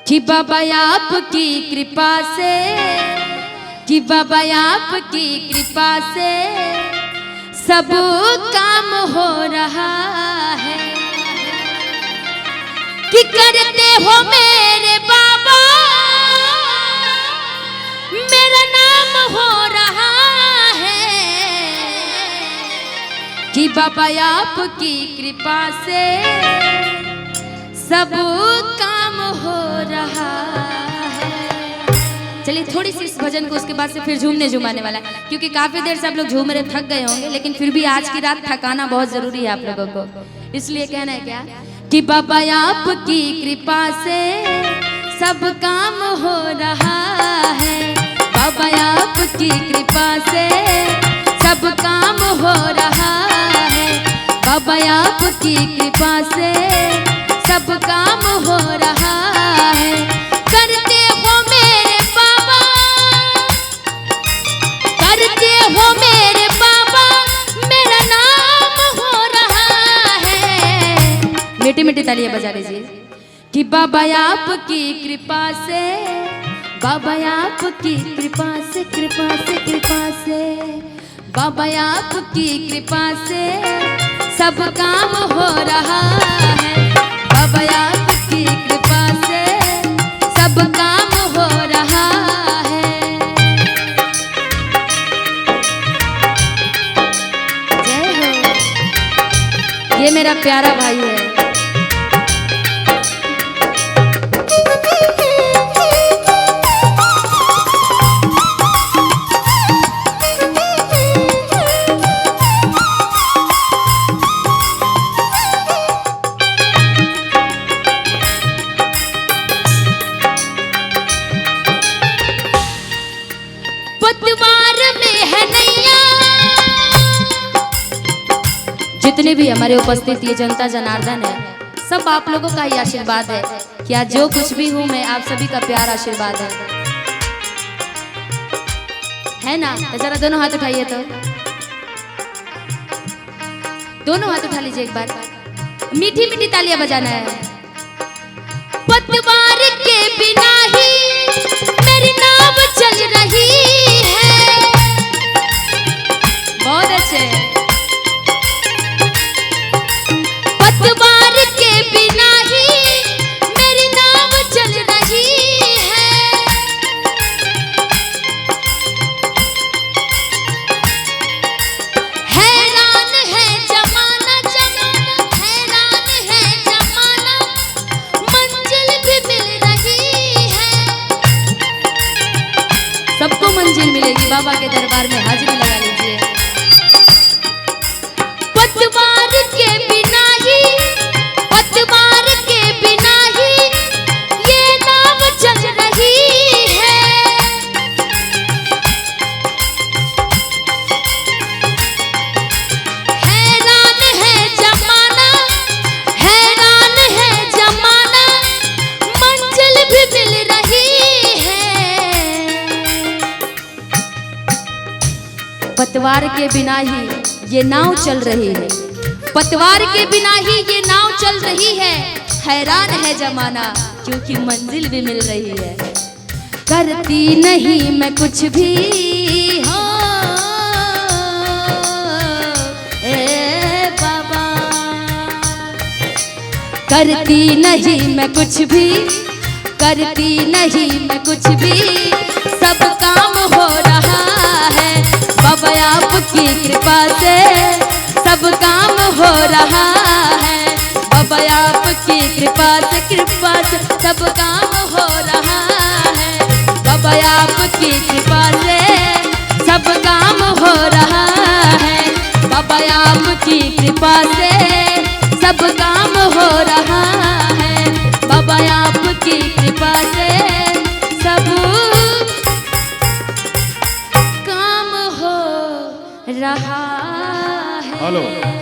कि बाबा आपकी कृपा से, कि बाबा आपकी कृपा से सब काम हो रहा है। कि करते हो मेरे बाबा मेरा नाम हो रहा है। कि बाबा आपकी कृपा से सब काम हो रहा है। चलिए थोड़ी सी इस भजन को, उसके बाद से फिर झूमने झुमाने वाला है, क्योंकि काफी देर से आप लोग झूम रहे, थक गए होंगे, लेकिन फिर भी आज की रात थकाना बहुत जरूरी है आप लोगों को, इसलिए कहना है क्या कि बाबा आपकी कृपा से सब काम हो रहा है। बाबा आपकी कृपा से सब काम हो रहा है। बाबा आपकी कृपा से सब काम हो रहा है। करते हो मेरे बाबा, करते हो मेरे बाबा मेरा नाम हो रहा है। मीठी मीठी तालियां बजा लीजिए। कि बाबा आपकी कृपा से, बाबा आपकी कृपा से, कृपा से, कृपा से, बाबा आपकी कृपा से सब काम हो रहा है। बाबा आपकी कृपा से सब काम हो रहा है। जय हो। ये मेरा प्यारा भाई है। जितने भी हमारे उपस्थित ये जनता जनार्दन है, सब आप लोगों का ही आशीर्वाद है कि आज जो कुछ भी हूं मैं, आप सभी का प्यार आशीर्वाद है ना। तो जरा दोनों हाथ उठाइए, तो दोनों हाथ उठा लीजिए एक बार, मीठी मीठी तालियां बजाना है। पतवार के बिना ही मेरी नाव चल रही है। बहुत अच्छे। पतवार के बिना ही मेरी नाव चल रही है। हैरान है जमाना, जमाना हैरान है जमाना, मंजिल भी मिल रही है। सबको मंजिल मिलेगी, बाबा के दरबार में हाजिरी लगा लीजिए। पतवार के बिना ही, पतवार के बिना ही ये नाव चल रही है। हैरान है जमाना, हैरान है जमाना, मंजिल भी मिल रही है। पतवार के बिना ही ये नाव चल रही है। पतवार के बिना ही ये नाव चल रही है। हैरान है जमाना क्योंकि मंजिल भी मिल रही है। करती नहीं मैं कुछ भी हो ए बाबा, करती नहीं मैं कुछ भी, करती नहीं मैं कुछ भी, सब काम हो रहा है। बाबा आपकी कृपा से सब काम हो रहा है। बाबा आपकी कृपा से, कृपा से सब काम हो रहा है। बाबा आपकी कृपा से सब काम हो रहा है। बाबा आपकी कृपा से सब काम हो रहा है। बाबा आपकी कृपा से सब काम हो रहा है। हेलो।